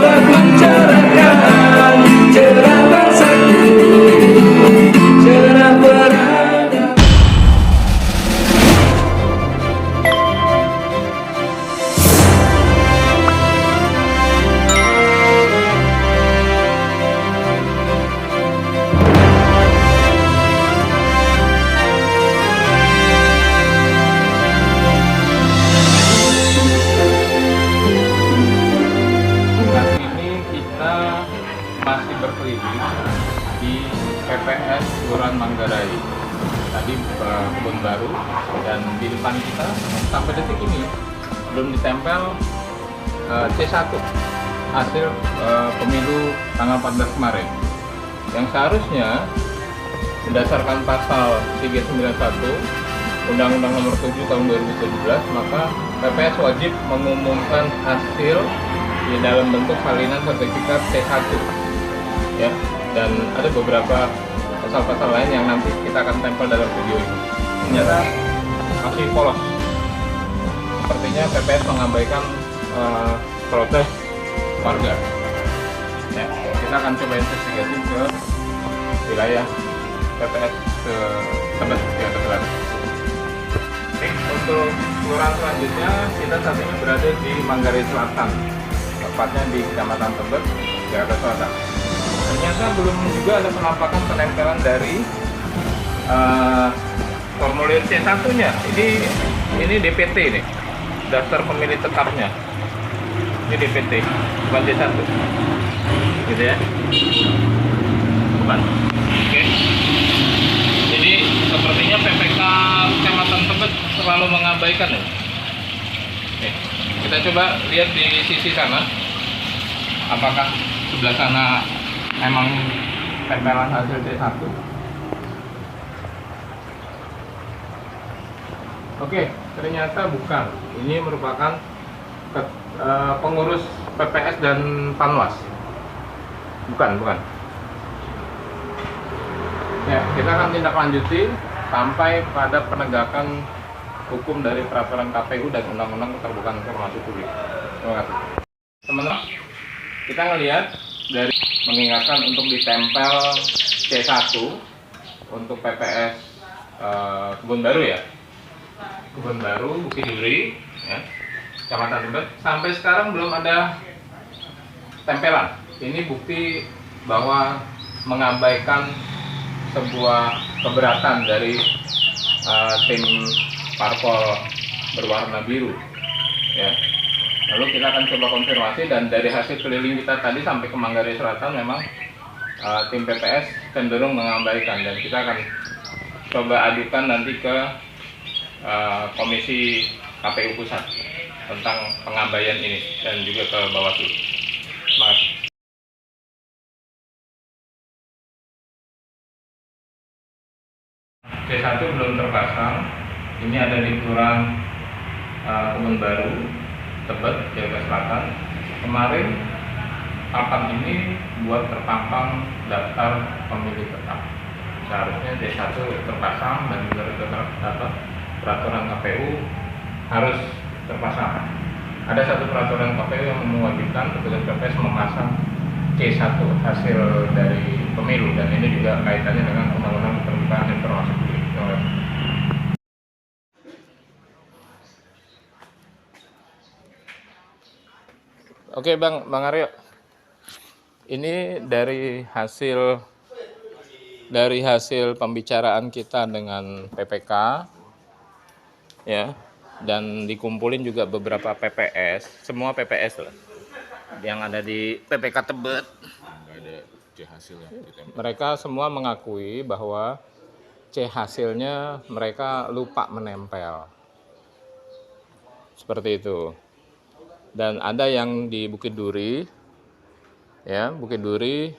coba mencerahkan cerah bangsaku, cerah peradaban. Masih berkeliling di PPS Kelurahan Manggarai. Tadi Kebun Baru, dan di depan kita sampai detik ini belum ditempel C1 hasil pemilu tanggal 14 kemarin. Yang seharusnya berdasarkan pasal 391 Undang-Undang Nomor 7 Tahun 2017, maka PPS wajib mengumumkan hasil di dalam bentuk salinan sertifikat C1. Ya, dan ada beberapa pasal-pasal lain yang nanti kita akan tempel dalam video ini. Ternyata masih polos. Sepertinya PPS mengabaikan protes warga. Ya, kita akan coba investigasi ke wilayah PPS ke Tebet, Jakarta Selatan. Untuk kelurahan selanjutnya, kita saat ini berada di Manggarai Selatan, tepatnya di Kecamatan Tebet, Jakarta Selatan. Ternyata belum juga ada penampakan penempelan dari formulir C1-nya. Ini DPT nih, daftar pemilih tetapnya. Ini DPT, bukan C1, gitu ya? Bukan. Oke. Jadi sepertinya PPK Kecamatan Tebet selalu mengabaikan nih. Oke. Kita coba lihat di sisi sana, apakah sebelah sana memang tempelan hasil C1. Oke, ternyata bukan. Ini merupakan pengurus PPS dan Panwas. Bukan. Ya, kita akan tindak lanjuti sampai pada penegakan hukum dari peraturan KPU dan Undang-Undang Keterbukaan Informasi Publik. Terima kasih. Teman-teman, kita ngelihat dari mengingatkan untuk ditempel C1 untuk PPS Kebun Baru ya, Kebun Baru, Bukit Duri, ya, Kecamatan Tebet, sampai sekarang belum ada tempelan. Ini bukti bahwa mengabaikan sebuah keberatan dari tim parpol berwarna biru, ya. Lalu kita akan coba konfirmasi, dan dari hasil keliling kita tadi sampai ke Manggarai Selatan memang tim PPS cenderung mengabaikan, dan kita akan coba adukan nanti ke Komisi KPU Pusat tentang pengabaian ini dan juga ke Bawaslu. Terima kasih. C1 belum terpasang. Ini ada di Kelurahan Kebun Baru, Tebet, Jakarta Selatan. Kemarin papan ini buat terpampang daftar pemilih tetap. Seharusnya D1 terpasang, dan juga dapat peraturan KPU harus terpasang. Ada satu peraturan KPU yang mewajibkan petugas PPS memasang C1 hasil dari pemilu, dan ini juga kaitannya dengan Undang-Undang Keterbukaan Informasi Publik. Oke Bang Aryo, ini dari hasil pembicaraan kita dengan PPK, ya, dan dikumpulin juga beberapa PPS, semua PPS lah, yang ada di PPK Tebet. Ada C hasilnya. Mereka semua mengakui bahwa C hasilnya mereka lupa menempel, seperti itu. Dan ada yang di Bukit Duri, ya, Bukit Duri,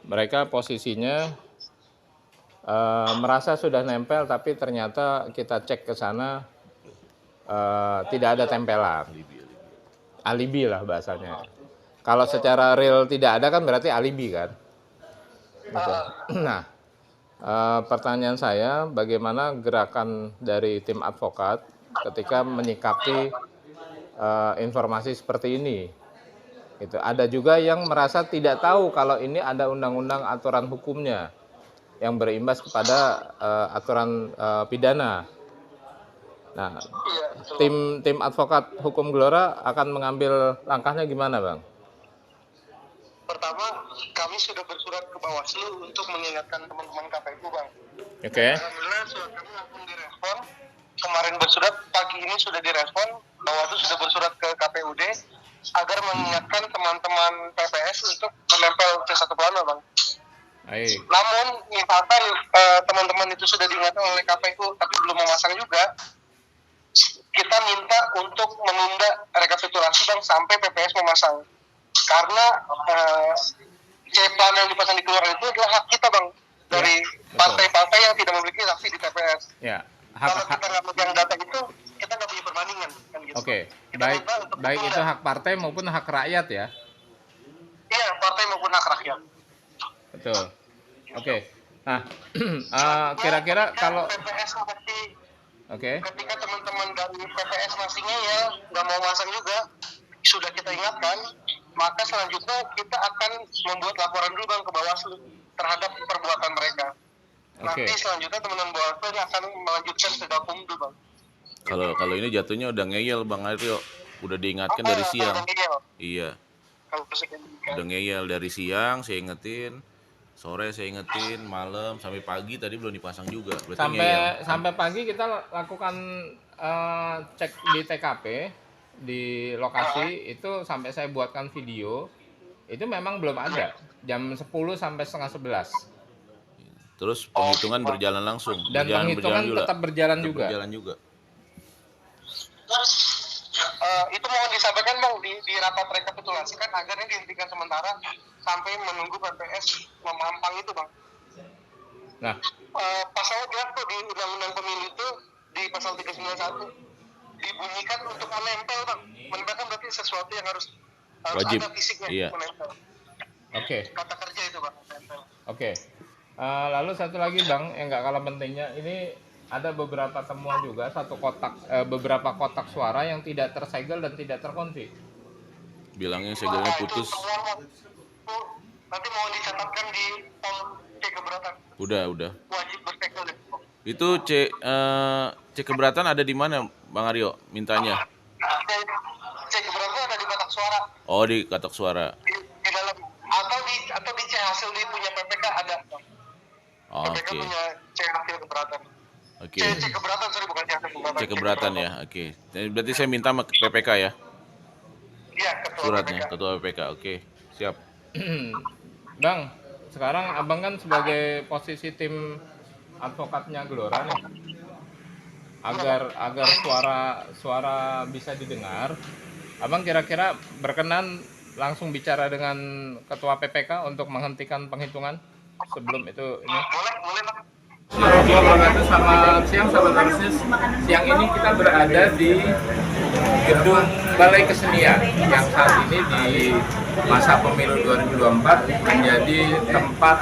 mereka posisinya merasa sudah nempel, tapi ternyata kita cek ke sana tidak ada tempelan. Alibi lah bahasanya. Kalau secara real tidak ada kan berarti alibi kan. Gitu. Nah, pertanyaan saya, bagaimana gerakan dari tim advokat ketika menyikapi informasi seperti ini, Itu ada juga yang merasa tidak tahu kalau ini ada undang-undang aturan hukumnya yang berimbas kepada aturan pidana. Nah, Iya, betul. tim advokat hukum Gelora akan mengambil langkahnya gimana, Bang? Pertama, kami sudah bersurat ke Bawaslu untuk mengingatkan teman-teman KPU, Bang. Oke. Alhamdulillah surat kami langsung direspon. Kemarin bersurat, pagi ini sudah direspon. Bawaslu sudah bersurat ke KPUD agar mengingatkan teman-teman PPS untuk menempel C1 plano, Bang. Baik. Namun, misalkan teman-teman itu sudah diingatkan oleh KPU tapi belum memasang juga, kita minta untuk menunda rekapitulasi, Bang, sampai PPS memasang. Karena C-plan yang dipasang di kelurahan itu adalah hak kita, Bang, dari betul. partai-partai yang tidak memiliki saksi di TPS. Ya, Kalau kita nggak megang data itu, kita nggak punya perbandingan, kan gitu. Oke. Kita Baik, minta untuk baik ditunda. itu hak partai maupun hak rakyat ya. Iya, partai maupun hak rakyat. Betul. Oke. Nah, kira-kira kalau PPS masih, oke. ketika teman-teman dari PPS masih ngeyel, nggak mau masang juga, sudah kita ingatkan, maka selanjutnya kita akan membuat laporan dulu, Bang, ke Bawaslu terhadap perbuatan mereka. Oke. Nanti selanjutnya teman-teman Bawaslu ini akan melanjutkan ke Gakumdu, Bang. Kalau ini jatuhnya udah ngeyel Bang Aryo. Udah diingatkan dari siang. Kalau ngeyel. Iya, Kalau presiden. udah ngeyel dari siang, saya ingetin. Sore saya ingetin, malam sampai pagi tadi belum dipasang juga. Berarti ngeyel. Sampai pagi kita lakukan cek di TKP di lokasi itu sampai saya buatkan video itu memang belum ada jam 10 sampai setengah 11 Terus penghitungan berjalan langsung. dan penghitungan tetap berjalan juga. Berjalan juga. Itu mohon disampaikan, Bang, di rapat rekapitulasi kan agarnya dihentikan sementara sampai menunggu PPS memampang itu, Bang. Nah, Pasalnya jelas tuh di Undang-Undang Pemilu itu di pasal 391 dibunyikan untuk menempel, Bang. Menempel kan berarti sesuatu yang harus Wajib. ada fisiknya, Iya. menempel. oke. Kata kerja itu, Bang, menempel. Oke. Lalu satu lagi, Bang, yang nggak kalah pentingnya, ini ada beberapa temuan juga, beberapa kotak suara yang tidak tersegel dan tidak terkunci. Bilangnya segelnya Itu putus. temuan, Bang. Itu nanti mohon dicatatkan di pom C keberatan. Udah. Wajib bersegel deh, Bang. Itu C keberatan ada di mana Bang Aryo mintanya? C keberatan ada di kotak suara. Oh, di kotak suara. Di dalam atau di C hasil di punya PPK ada, Bang. Oh, PPK oke. punya C hasil keberatan. Oke. C keberatan, sorry, bukan C hasil keberatan. C keberatan ya. Oke. Jadi berarti saya minta sama PPK ya. Iya, ketua Suratnya PPK. ketua PPK. Oke. Siap. Bang, sekarang Abang kan sebagai posisi tim advokatnya Gelora nih. Agar suara bisa didengar, Abang kira-kira berkenan langsung bicara dengan ketua PPK untuk menghentikan penghitungan sebelum itu ini. Boleh, Bang. Selamat siang sahabat Narsis. Siang ini kita berada di gedung Balai Kesenian yang saat ini di masa pemilu 2024 menjadi tempat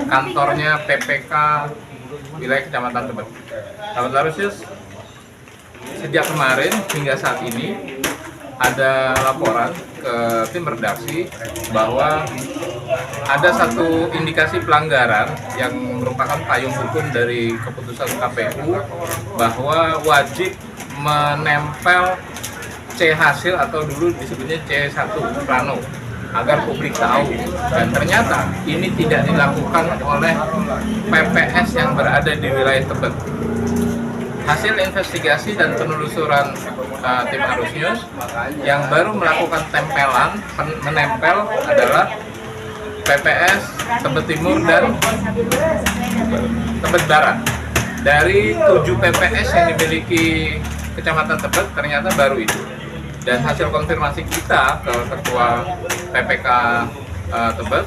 kantornya PPK wilayah Kecamatan Tebet. Sahabat Narsis, sejak kemarin hingga saat ini ada laporan ke tim redaksi bahwa ada satu indikasi pelanggaran yang merupakan payung hukum dari keputusan KPU bahwa wajib menempel C hasil atau dulu disebutnya C1 plano agar publik tahu, dan ternyata ini tidak dilakukan oleh PPS yang berada di wilayah Tebet. Hasil investigasi dan penelusuran tim Arus News yang baru melakukan menempel adalah PPS Tebet Timur dan Tebet Barat. Dari 7 PPS yang dimiliki Kecamatan Tebet ternyata baru itu. Dan hasil konfirmasi kita ke Ketua PPK Tebet,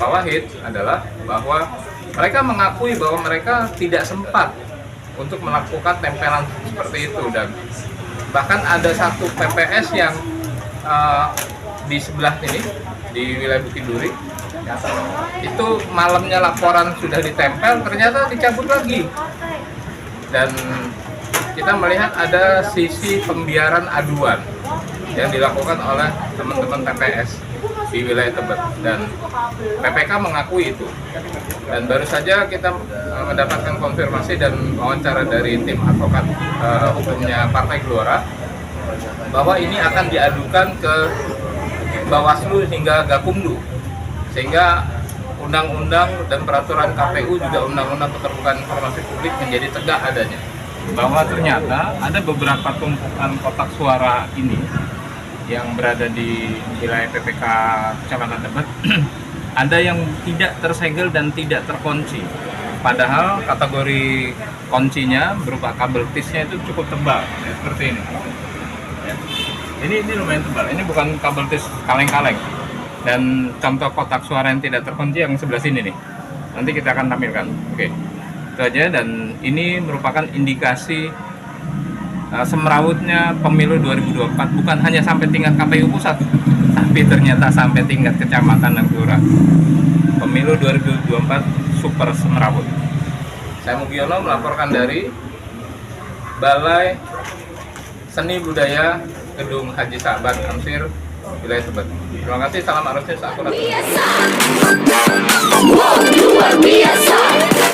Pak Wahid, adalah bahwa mereka mengakui bahwa mereka tidak sempat untuk melakukan tempelan seperti itu, dan bahkan ada satu PPS yang di sebelah ini di wilayah Bukit Duri itu malamnya laporan sudah ditempel, ternyata dicabut lagi, dan kita melihat ada sisi pembiaran aduan yang dilakukan oleh teman-teman TPS di wilayah Tebet, dan PPK mengakui itu. Dan baru saja kita mendapatkan konfirmasi dan wawancara dari tim advokat hukumnya Partai Gelora bahwa ini akan diadukan ke Bawaslu hingga Gakumdu, sehingga undang-undang dan peraturan KPU juga undang-undang keterbukaan informasi publik menjadi tegak adanya. Bahwa ternyata ada beberapa tumpukan kotak suara ini yang berada di wilayah PPK Kecamatan Tebet ada yang tidak tersegel dan tidak terkunci. Padahal kategori kuncinya berupa kabel tisnya itu cukup tebal, ya, seperti ini. Ya. Ini lumayan tebal. Ini bukan kabel tis kaleng-kaleng. Dan contoh kotak suara yang tidak terkunci yang sebelah sini nih. Nanti kita akan tampilkan. Oke. Itu aja, dan ini merupakan indikasi semrawutnya pemilu 2024 bukan hanya sampai tingkat KPU pusat, tapi ternyata sampai tingkat kecamatan dan kelurahan. Pemilu 2024 super semrawut. Saya Mugiono melaporkan dari Balai Seni Budaya Gedung Haji Sa'ban Amsir, wilayah Tebet. Terima kasih, salam Arus News, aku